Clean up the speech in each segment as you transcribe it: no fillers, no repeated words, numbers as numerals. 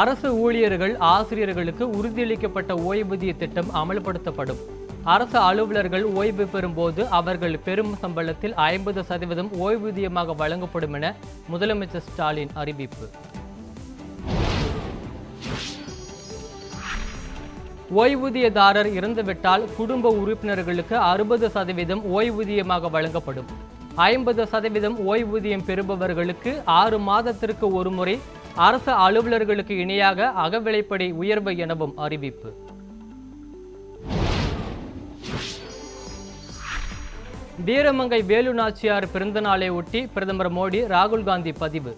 அரசு ஊழியர்கள் ஆசிரியர்களுக்கு உறுதியளிக்கப்பட்ட ஓய்வூதிய திட்டம் அமல்படுத்தப்படும். அரசு அலுவலர்கள் ஓய்வு பெறும்போது அவர்கள் பெறும் சம்பளத்தில் 50% ஓய்வூதியமாக வழங்கப்படும் என முதலமைச்சர் ஸ்டாலின் அறிவிப்பு. ஓய்வூதியதாரர் இறந்துவிட்டால் குடும்ப உறுப்பினர்களுக்கு 60% ஓய்வூதியமாக வழங்கப்படும். 50% ஓய்வூதியம் பெறுபவர்களுக்கு 6 மாதத்திற்கு ஒருமுறை அரசு அலுவலர்களுக்கு இணையாக அகவிலைப்படி உயர்வு எனவும் அறிவிப்பு. வீரமங்கை வேலு நாச்சியார் பிறந்த நாளை ஒட்டி பிரதமர் மோடி ராகுல் காந்தி பதிவு.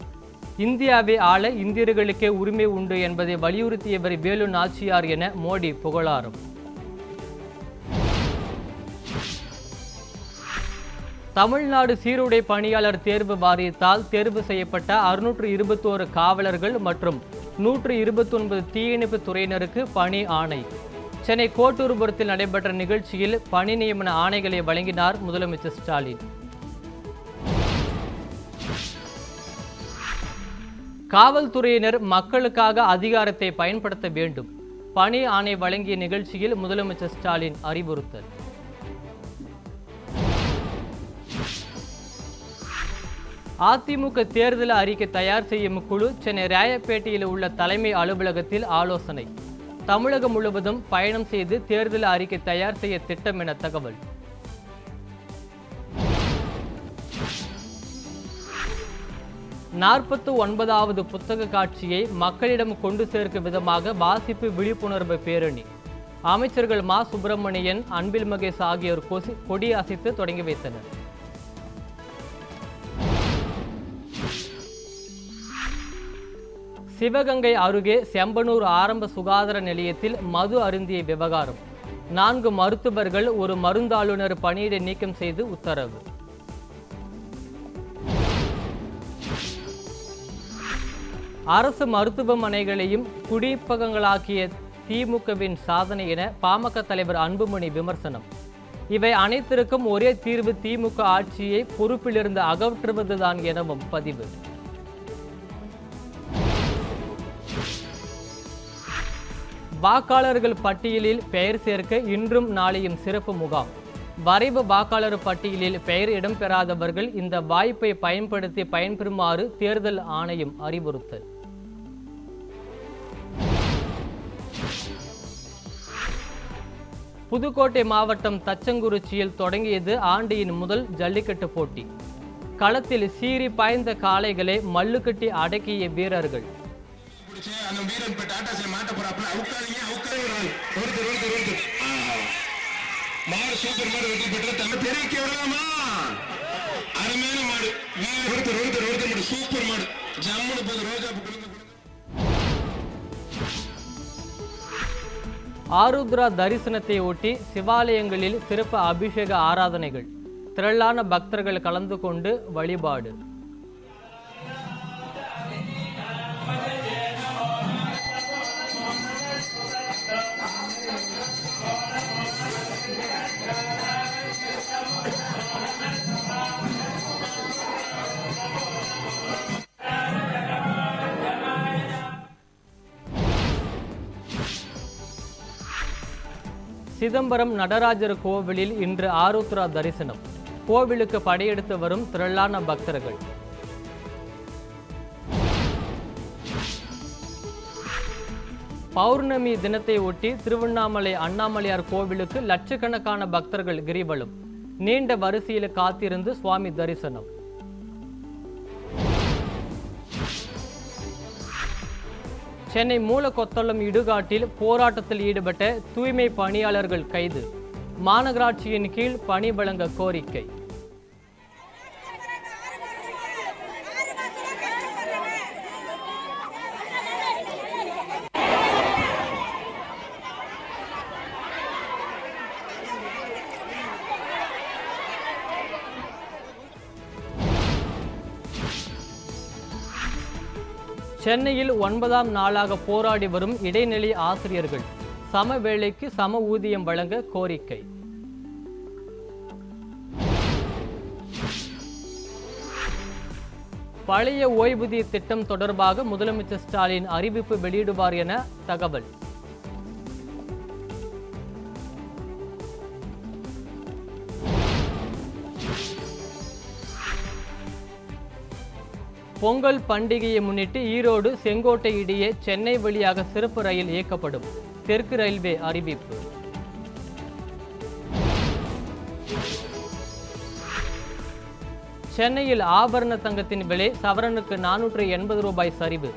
இந்தியாவை ஆள இந்தியர்களுக்கே உரிமை உண்டு என்பதை வலியுறுத்தியவர் வேலு நாச்சியார் என மோடி புகழாரம். தமிழ்நாடு சீருடை பணியாளர் தேர்வு வாரியத்தால் தேர்வு செய்யப்பட்ட 621 காவலர்கள் மற்றும் 129 தீயணைப்பு துறையினருக்கு பணி ஆணை. சென்னை கோட்டூர்புரத்தில் நடைபெற்ற நிகழ்ச்சியில் பணி நியமன ஆணைகளை வழங்கினார் முதலமைச்சர் ஸ்டாலின். காவல்துறையினர் மக்களுக்காக அதிகாரத்தை பயன்படுத்த வேண்டும். பணி ஆணை வழங்கிய நிகழ்ச்சியில் முதலமைச்சர் ஸ்டாலின் அறிவுறுத்தல். அதிமுக தேர்தல் அறிக்கை தயார் செய்யும் குழு சென்னை ராயப்பேட்டையில் உள்ள தலைமை அலுவலகத்தில் ஆலோசனை. தமிழகம் முழுவதும் பயணம் செய்து தேர்தல் அறிக்கை தயார் செய்ய திட்டம் என தகவல். நாற்பத்து புத்தக காட்சியை மக்களிடம் கொண்டு சேர்க்கும் விதமாக வாசிப்பு விழிப்புணர்வு பேரணி. அமைச்சர்கள் மா சுப்பிரமணியன், அன்பில் மகேஷ் ஆகியோர் கொடி அசைத்து தொடங்கி வைத்தனர். சிவகங்கை அருகே செம்பனூர் ஆரம்ப சுகாதார நிலையத்தில் மது அருந்திய விவகாரம். 4 மருத்துவர்கள் ஒரு மருந்தாளுநர் பணியிடை நீக்கம் செய்து உத்தரவு. அரசு மருத்துவமனைகளையும் குடிப்பகங்களாக்கிய திமுகவின் சாதனை என பாமக தலைவர் அன்புமணி விமர்சனம். இவை அனைத்திற்கும் ஒரே தீர்வு திமுக ஆட்சியை பொறுப்பிலிருந்து அகற்றுவதுதான் எனவும் பதிவு. வாக்காளர்கள் பட்டியலில் பெயர் சேர்க்க இன்றும் நாளையும் சிறப்பு முகாம். வரைவு வாக்காளர் பட்டியலில் பெயர் இடம்பெறாதவர்கள் இந்த வாய்ப்பை பயன்படுத்தி பயன்பெறுமாறு தேர்தல் ஆணையம் அறிவுறுத்தல். புதுக்கோட்டை மாவட்டம் தச்சங்குறிச்சியில் தொடங்கியது ஆண்டியின் முதல் ஜல்லிக்கட்டு போட்டி. களத்தில் சீறி பாய்ந்த காளைகளை மல்லுக்கட்டி அடக்கிய வீரர்கள். ஆருத்ரா தரிசனத்தை ஒட்டி சிவாலயங்களில் சிறப்பு அபிஷேக ஆராதனைகள். திரளான பக்தர்கள் கலந்து கொண்டு வழிபாடு. சிதம்பரம் நடராஜர் கோவிலில் இன்று ஆருத்ரா தரிசனம். கோவிலுக்கு படையெடுத்து வரும் திரளான பக்தர்கள். பௌர்ணமி தினத்தை ஒட்டி திருவண்ணாமலை அண்ணாமலையார் கோவிலுக்கு லட்சக்கணக்கான பக்தர்கள் கிரிவலம். நீண்ட வரிசையில் காத்திருந்து சுவாமி தரிசனம். சென்னை மூலக்கொத்தளம் இடுகாட்டில் போராட்டத்தில் ஈடுபட்ட தூய்மை பணியாளர்கள் கைது. மாநகராட்சியின் கீழ் பணி வழங்க கோரிக்கை. சென்னையில் 9ஆம் நாளாக போராடி வரும் இடைநிலை ஆசிரியர்கள் சம வேளைக்கு சம ஊதியம் வழங்க கோரிக்கை. பழைய ஓய்வூதிய திட்டம் தொடர்பாக முதலமைச்சர் ஸ்டாலின் அறிவிப்பு வெளியிடுவார் என தகவல். பொங்கல் பண்டிகையை முன்னிட்டு ஈரோடு செங்கோட்டை இடையே சென்னை வழியாக சிறப்பு ரயில் இயக்கப்படும். தெற்கு ரயில்வே அறிவிப்பு. சென்னையில் ஆபரண தங்கத்தின் விலை சவரனுக்கு 480 ரூபாய் சரிவு.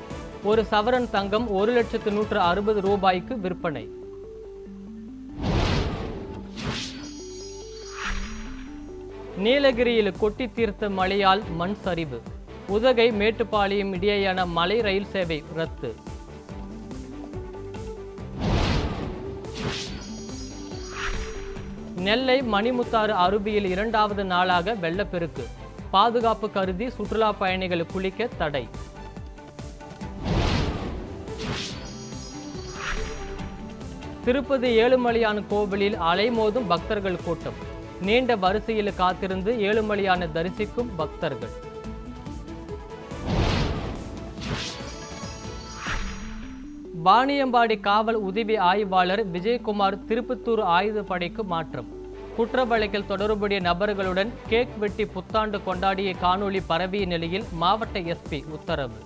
ஒரு சவரன் தங்கம் 1,160,000 ரூபாய்க்கு விற்பனை. நீலகிரியில் கொட்டி தீர்த்த மழையால் மண் சரிவு. உதகை மேட்டுப்பாளையம் இடையேயான மலை ரயில் சேவை ரத்து. நெல்லை மணிமுத்தாறு அருவியில் 2வது நாளாக வெள்ளப்பெருக்கு. பாதுகாப்பு கருதி சுற்றுலா பயணிகள் குளிக்க தடை. திருப்பதி ஏழுமலையான் கோவிலில் அலைமோதும் பக்தர்கள் கூட்டம். நீண்ட வரிசையில் காத்திருந்து ஏழுமலையானை தரிசிக்கும் பக்தர்கள். வாணியம்பாடி காவல் உதவி ஆய்வாளர் விஜயகுமார் திருப்பத்தூர் ஆயுதப்படைக்கு மாற்றம். குற்ற வழக்கில் தொடர்புடைய நபர்களுடன் கேக் வெட்டி புத்தாண்டு கொண்டாடிய காணொலி பரவிய நிலையில் மாவட்ட எஸ்பி உத்தரவு.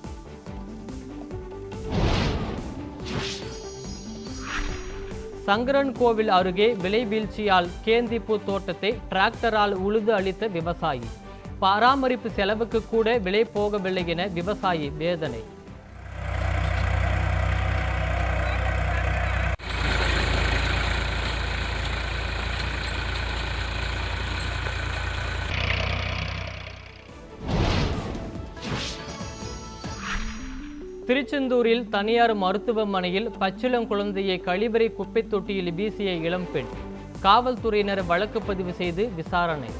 சங்கரன் கோவில் அருகே விலை வீழ்ச்சியால் கேந்திப்பூ தோட்டத்தை டிராக்டரால் உழுது அளித்த விவசாயி. பராமரிப்பு செலவுக்கு கூட விலை போகவில்லை என விவசாயி வேதனை. திருச்செந்தூரில் தனியார் மருத்துவமனையில் பச்சிளம் குழந்தையை கழிவறை குப்பை தொட்டியில் வீசிய இளம்பெண். காவல்துறையினர் வழக்கு பதிவு செய்து விசாரணை.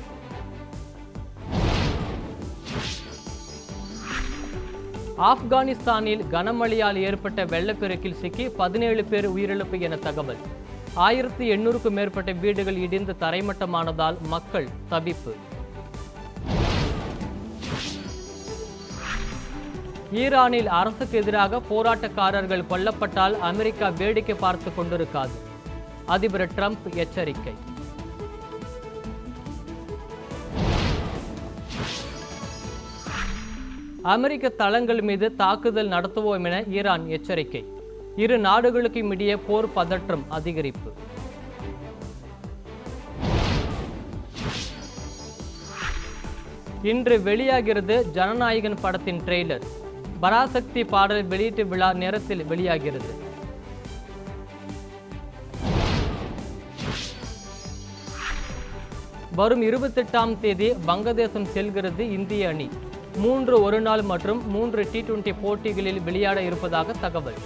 ஆப்கானிஸ்தானில் கனமழையால் ஏற்பட்ட வெள்ளப்பெருக்கில் சிக்கி 17 பேர் உயிரிழப்பு என தகவல். 1800க்கும் மேற்பட்ட வீடுகள் இடிந்து தரைமட்டமானதால் மக்கள் தவிப்பு. ஈரானில் அரசுக்கு எதிராக போராட்டக்காரர்கள் கொல்லப்பட்டால் அமெரிக்கா வேடிக்கை பார்த்து கொண்டிருக்காது. அதிபர் ட்ரம்ப் எச்சரிக்கை. அமெரிக்க தளங்கள் மீது தாக்குதல் நடத்துவோம் என ஈரான் எச்சரிக்கை. இரு நாடுகளுக்கும் இடையே போர் பதற்றம் அதிகரிப்பு. இன்று வெளியாகிறது ஜனநாயகன் படத்தின் ட்ரெய்லர். பராசக்தி பாடல் வெளியீட்டு விழா நேரத்தில் வெளியாகிறது. வரும் 28ஆம் தேதி வங்கதேசம் செல்கிறது இந்திய அணி. 3 ஒருநாள் மற்றும் 3 T20 போட்டிகளில் விளையாட இருப்பதாக தகவல்.